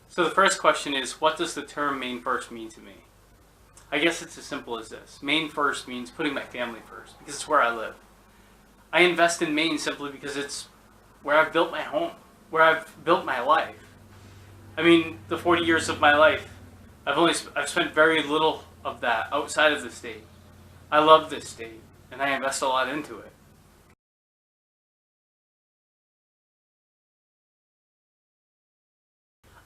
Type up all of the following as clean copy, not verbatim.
So the first question is, what does the term Maine First mean to me? I guess it's as simple as this. Maine First means putting my family first, because it's where I live. I invest in Maine simply because it's where I've built my home, where I've built my life. I mean, the 40 years of my life, I've spent very little of that outside of the state. I love this state, and I invest a lot into it.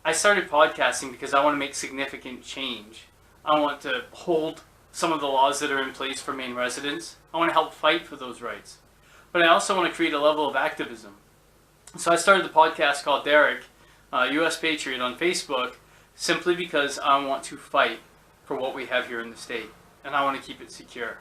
I started podcasting because I want to make significant change. I want to hold some of the laws that are in place for Maine residents. I want to help fight for those rights. But I also want to create a level of activism. So I started the podcast called Derek, US Patriot on Facebook, simply because I want to fight for what we have here in the state. And I want to keep it secure.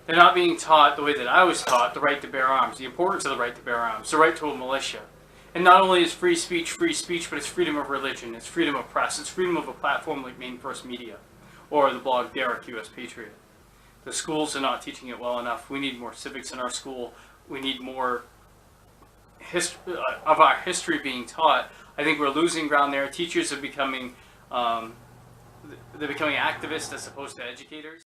They're not being taught the way that I was taught the right to bear arms, the importance of the right to bear arms, the right to a militia. And not only is free speech, but it's freedom of religion, it's freedom of press, it's freedom of a platform like Maine First Media, or the blog Derek, US Patriot. The schools are not teaching it well enough. We need more civics in our school. We need more of our history being taught. I think we're losing ground there. Teachers are becoming, they're becoming activists as opposed to educators.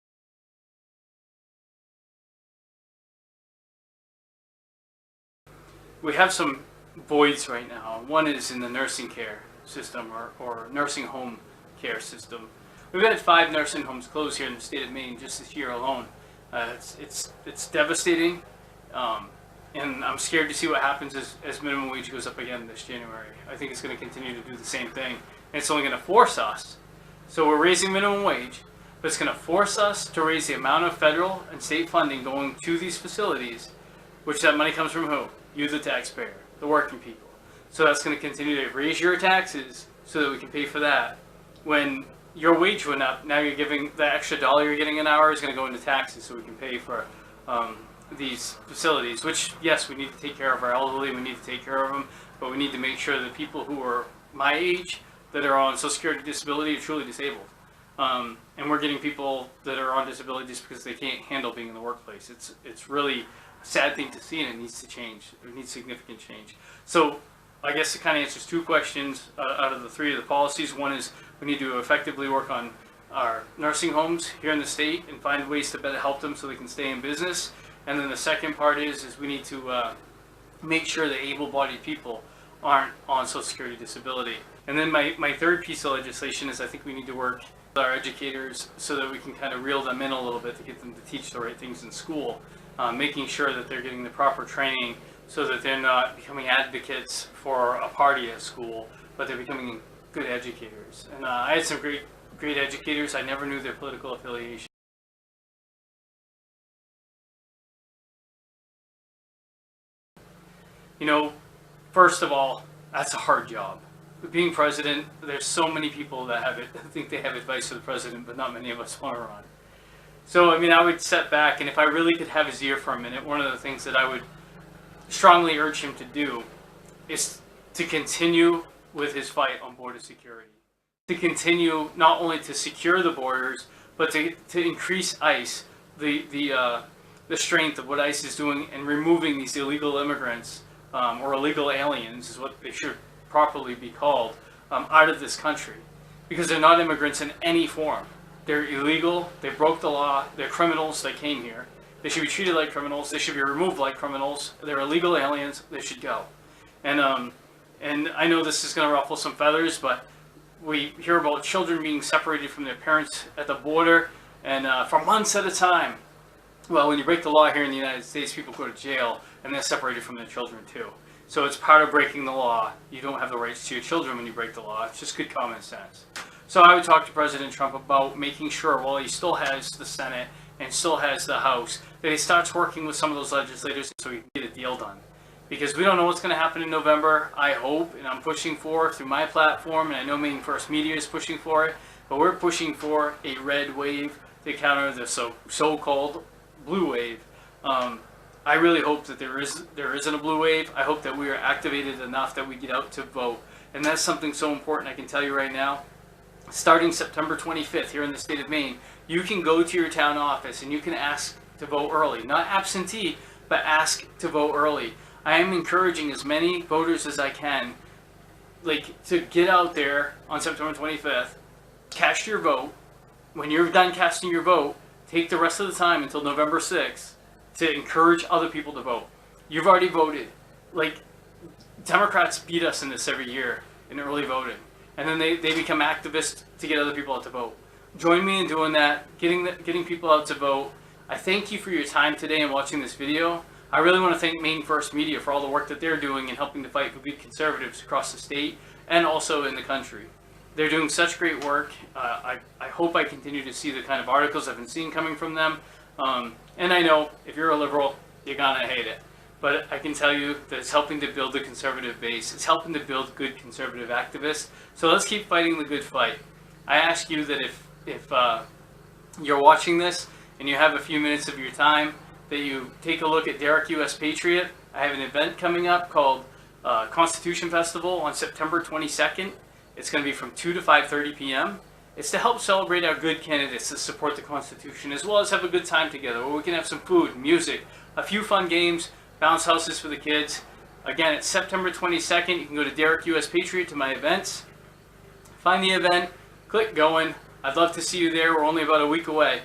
We have some voids right now. One is in the nursing care system or nursing home care system. We've had 5 nursing homes close here in the state of Maine just this year alone. It's devastating, and I'm scared to see what happens as minimum wage goes up again this January. I think it's going to continue to do the same thing, and it's only going to force us. So we're raising minimum wage, but it's going to force us to raise the amount of federal and state funding going to these facilities, which that money comes from who? You, the taxpayer, the working people. So that's going to continue to raise your taxes so that we can pay for that. When your wage went up, now you're giving the extra $1 you're getting an hour is going to go into taxes so we can pay for these facilities, which, yes, we need to take care of our elderly, we need to take care of them, but we need to make sure that people who are my age that are on Social Security disability are truly disabled. And we're getting people that are on disability just because they can't handle being in the workplace. It's really a sad thing to see, and it needs to change. It needs significant change. So I guess it kind of answers 2 questions out of the 3 of the policies. One is we need to effectively work on our nursing homes here in the state and find ways to better help them so they can stay in business. And then the second part is we need to make sure that able-bodied people aren't on Social Security disability. And then my third piece of legislation is I think we need to work with our educators so that we can kind of reel them in a little bit to get them to teach the right things in school, making sure that they're getting the proper training so that they're not becoming advocates for a party at school, but they're becoming good educators. And I had some great educators. I never knew their political affiliation. You know, first of all, that's a hard job. Being president, there's so many people that think they have advice for the president, but not many of us want to run. So, I mean, I would step back, and if I really could have his ear for a minute, one of the things that I would strongly urge him to do is to continue with his fight on border security. To continue not only to secure the borders, but to increase ICE, the strength of what ICE is doing and removing these illegal immigrants, or illegal aliens is what they should properly be called, out of this country. Because they're not immigrants in any form. They're illegal, they broke the law, they're criminals, they came here. They should be treated like criminals, they should be removed like criminals, they're illegal aliens, they should go. And I know this is going to ruffle some feathers, but we hear about children being separated from their parents at the border, and for months at a time. Well, when you break the law here in the United States, people go to jail, and they're separated from their children too. So it's part of breaking the law. You don't have the rights to your children when you break the law. It's just good common sense. So I would talk to President Trump about making sure, while he still has the Senate and still has the House, that he starts working with some of those legislators so he can get a deal done. Because we don't know what's going to happen in November. I hope, and I'm pushing for through my platform, and I know Maine First Media is pushing for it, but we're pushing for a red wave to counter the so-called blue wave. I really hope that there isn't a blue wave. I hope that we are activated enough that we get out to vote. And that's something so important I can tell you right now. Starting September 25th here in the state of Maine, you can go to your town office and you can ask to vote early. Not absentee, but ask to vote early. I am encouraging as many voters as I can, like, to get out there on September 25th, cast your vote. When you're done casting your vote, take the rest of the time until November 6th to encourage other people to vote. You've already voted. Like, Democrats beat us in this every year in early voting. And then they become activists to get other people out to vote. Join me in doing that, getting people out to vote. I thank you for your time today and watching this video. I really want to thank Maine First Media for all the work that they're doing in helping to fight for good conservatives across the state and also in the country. They're doing such great work. I hope I continue to see the kind of articles I've been seeing coming from them. And I know if you're a liberal, you're gonna hate it. But I can tell you that it's helping to build the conservative base. It's helping to build good conservative activists. So let's keep fighting the good fight. I ask you that if you're watching this and you have a few minutes of your time, that you take a look at Derek US Patriot. I have an event coming up called Constitution Festival on September 22nd. It's going to be from 2 to 5:30 p.m. It's to help celebrate our good candidates that support the Constitution, as well as have a good time together where we can have some food, music, a few fun games, bounce houses for the kids. Again, it's September 22nd. You can go to Derek US Patriot to my events. Find the event, click going. I'd love to see you there. We're only about a week away.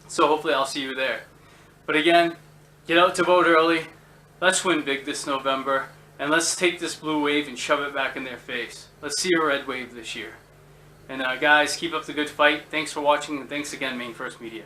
So hopefully I'll see you there. But again, get out to vote early. Let's win big this November. And let's take this blue wave and shove it back in their face. Let's see a red wave this year. And guys, keep up the good fight. Thanks for watching, and thanks again, Maine First Media.